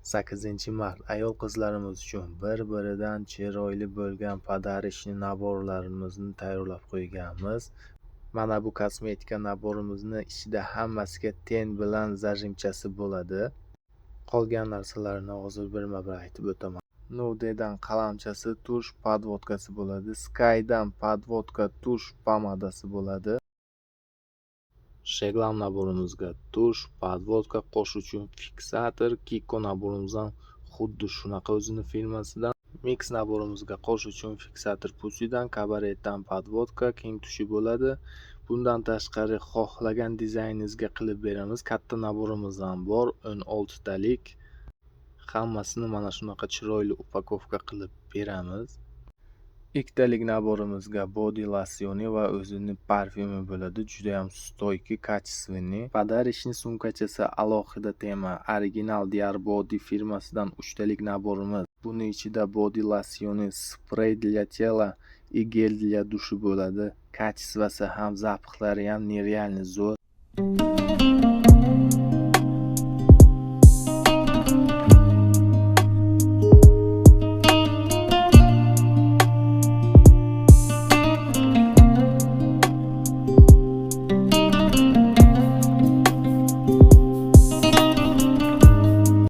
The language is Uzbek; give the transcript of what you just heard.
8-mart ayol-qizlarimiz uchun bir-biridan chiroyli bo'lgan podarishni naborlarimizni tayyorlab qo'yganmiz. Mana bu kosmetika naborimizni ichida hammasiga ten bilan zajimchasi bo'ladi. Qolgan narsalarni hozir birma-bir aytib o'taman. Nudedan qalamchasi, tush podvodkasi bo'ladi. Skydan podvodka tush pomadasi bo'ladi. Sheglam naborimizga tush, podvodka, qosh uchun fiksator, Kiko naborimizdan xuddi shunaqa o'zini firmasidan. Mix naborimizga qosh uchun fiksator Pusidan, kabaretdan podvodka, keng tushi bo'ladi. Bundan tashqari xohlagan dizayningizga qilib beramiz. Katta naborimiz ham bor, 16 talik. Hammasini mana shunaqa chiroyli upakovka qilib beramiz. Ikkitalik naborimizga body losyoni va o'zini parfyumi bo'ladi. Juda ham stoyki, kачественный. Podarishni sumkachasi alohida tema. Original Dior Body firmasidan 3 talik naborimiz. Buni ichida body losyoni, spray для тела и gel для души bo'ladi. Kачествasi ham, zapiqlari ham нереально zo'r.